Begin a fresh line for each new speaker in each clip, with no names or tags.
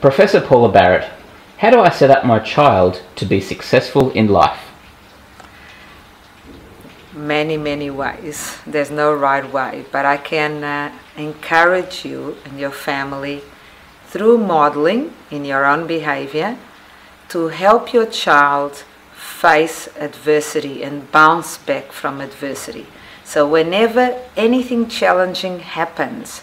Professor Paula Barrett, how do I set up my child to be successful in life?
Many ways. There's no right way, but I can encourage you and your family through modeling in your own behavior to help your child face adversity and bounce back from adversity. So whenever anything challenging happens,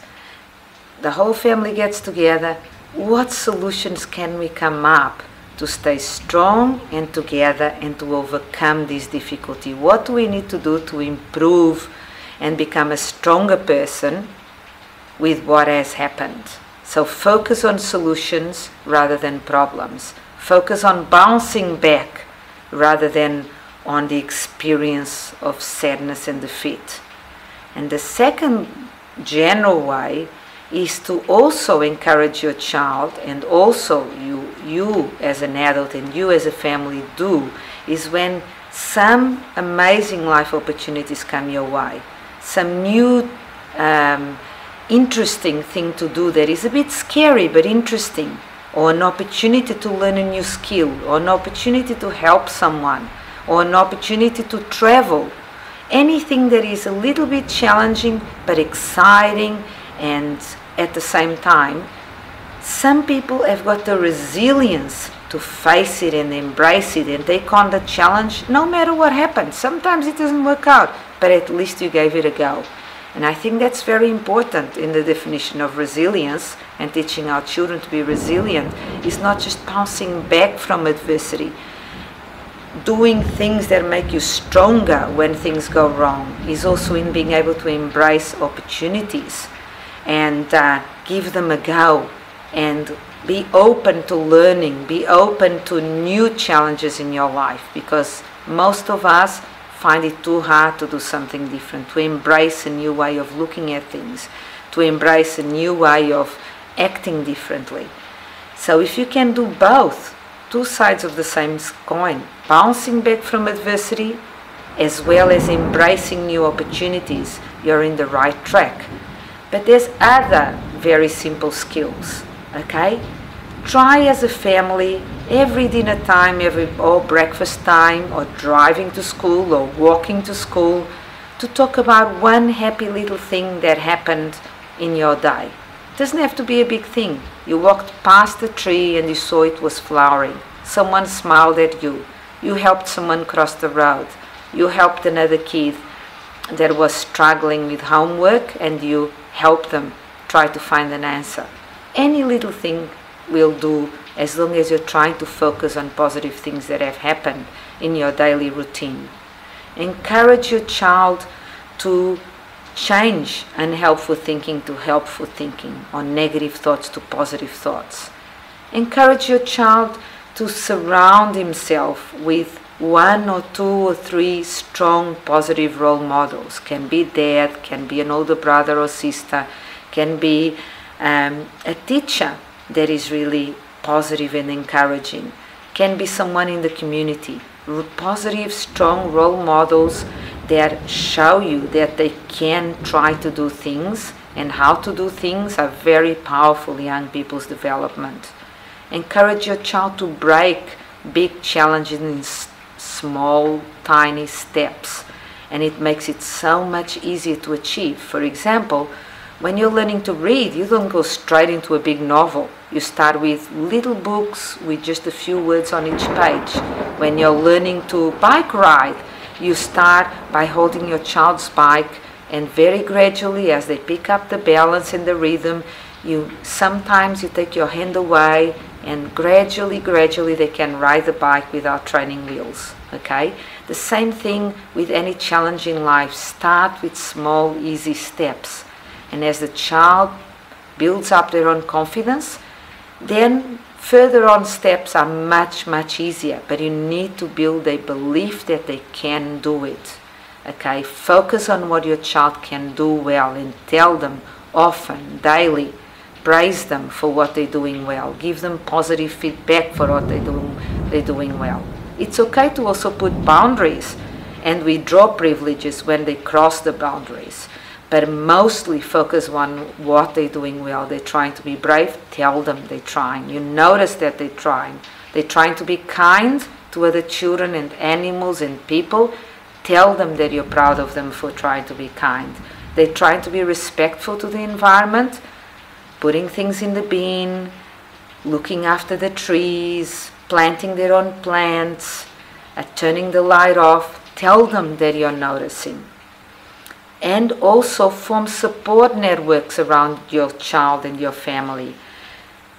the whole family gets together. What solutions can we come up to stay strong and together and to overcome this difficulty? What do we need to do to improve and become a stronger person with what has happened? So focus on solutions rather than problems. Focus on bouncing back rather than on the experience of sadness and defeat. And the second general way is to also encourage your child, and also you as an adult and you as a family do, is when some amazing life opportunities come your way, some new interesting thing to do that is a bit scary but interesting, or an opportunity to learn a new skill, or an opportunity to help someone, or an opportunity to travel. Anything that is a little bit challenging but exciting, and at the same time, some people have got the resilience to face it and embrace it and take on the challenge no matter what happens. Sometimes it doesn't work out, but at least you gave it a go. And I think that's very important in the definition of resilience, and teaching our children to be resilient is not just bouncing back from adversity. Doing things that make you stronger when things go wrong is also in being able to embrace opportunities and give them a go, and be open to learning, be open to new challenges in your life, because most of us find it too hard to do something different, to embrace a new way of looking at things, to embrace a new way of acting differently. So if you can do both, two sides of the same coin, bouncing back from adversity as well as embracing new opportunities, you're in the right track. But there's other very simple skills, okay? Try as a family, every dinner time, or breakfast time, or driving to school, or walking to school, to talk about one happy little thing that happened in your day. It doesn't have to be a big thing. You walked past a tree and you saw it was flowering. Someone smiled at you. You helped someone cross the road. You helped another kid that was struggling with homework, and you helped them try to find an answer. Any little thing will do, as long as you're trying to focus on positive things that have happened in your daily routine. Encourage your child to change unhelpful thinking to helpful thinking, or negative thoughts to positive thoughts. Encourage your child to surround himself with one or two or three strong positive role models. Can be dad, can be an older brother or sister, can be a teacher that is really positive and encouraging, can be someone in the community. Positive, strong role models that show you that they can try to do things, and how to do things are very powerful in young people's development. Encourage your child to break big challenges in small, tiny steps, and it makes it so much easier to achieve. For example, when you're learning to read, you don't go straight into a big novel. You start with little books with just a few words on each page. When you're learning to bike ride, you start by holding your child's bike, and very gradually, as they pick up the balance and the rhythm, sometimes you take your hand away, and gradually they can ride the bike without training wheels. Okay? The same thing with any challenge in life. Start with small, easy steps. And as the child builds up their own confidence, then further on steps are much easier. But you need to build a belief that they can do it. Okay? Focus on what your child can do well, and tell them often, daily. Praise them for what they're doing well. Give them positive feedback for what they're doing well. It's okay to also put boundaries and withdraw privileges when they cross the boundaries. but mostly focus on what they're doing well. They're trying to be brave, tell them they're trying. You notice that they're trying. They're trying to be kind to other children and animals and people. Tell them that you're proud of them for trying to be kind. They're trying to be respectful to the environment, putting things in the bin, looking after the trees, planting their own plants, turning the light off. Tell them that you're noticing. And also form support networks around your child and your family.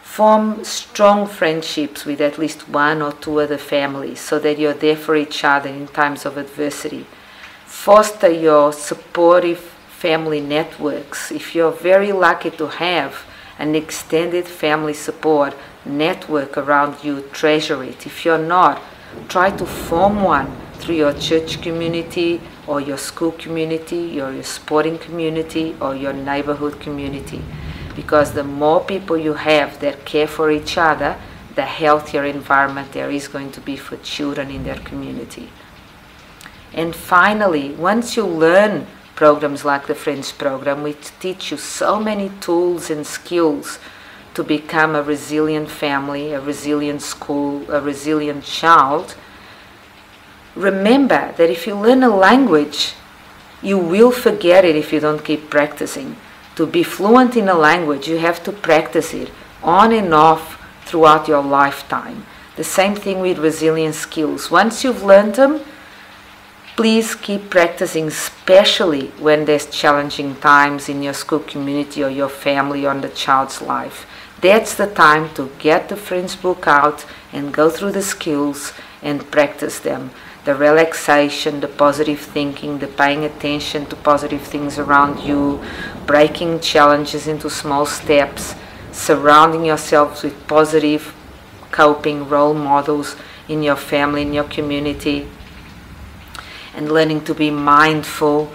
Form strong friendships with at least one or two other families so that you're there for each other in times of adversity. Foster your supportive family networks. If you're very lucky to have an extended family support network around you, treasure it. If you're not, try to form one through your church community or your school community or your sporting community or your neighborhood community. Because the more people you have that care for each other, the healthier environment there is going to be for children in their community. And finally, once you learn programs like the Friends program, which teach you so many tools and skills to become a resilient family, a resilient school, a resilient child, remember that if you learn a language, you will forget it if you don't keep practicing. To be fluent in a language, you have to practice it on and off throughout your lifetime. The same thing with resilient skills. Once you've learned them, please keep practicing, especially when there's challenging times in your school community or your family or in the child's life. That's the time to get the Friends book out and go through the skills and practice them. The relaxation, the positive thinking, the paying attention to positive things around you, breaking challenges into small steps, surrounding yourselves with positive coping role models in your family, in your community, and learning to be mindful.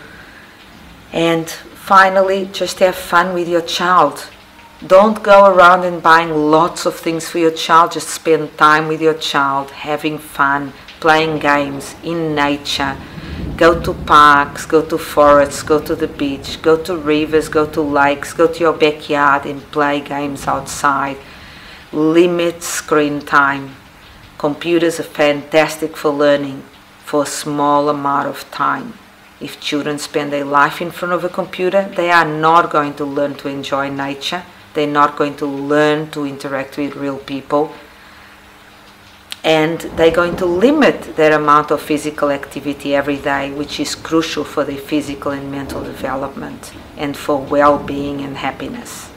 And finally, just have fun with your child. Don't go around and buying lots of things for your child. Just spend time with your child, having fun, playing games in nature. Go to parks, go to forests, go to the beach, go to rivers, go to lakes, go to your backyard and play games outside. Limit screen time. Computers are fantastic for learning for a small amount of time. If children spend their life in front of a computer, they are not going to learn to enjoy nature. They're not going to learn to interact with real people. And they're going to limit their amount of physical activity every day, which is crucial for their physical and mental development and for well-being and happiness.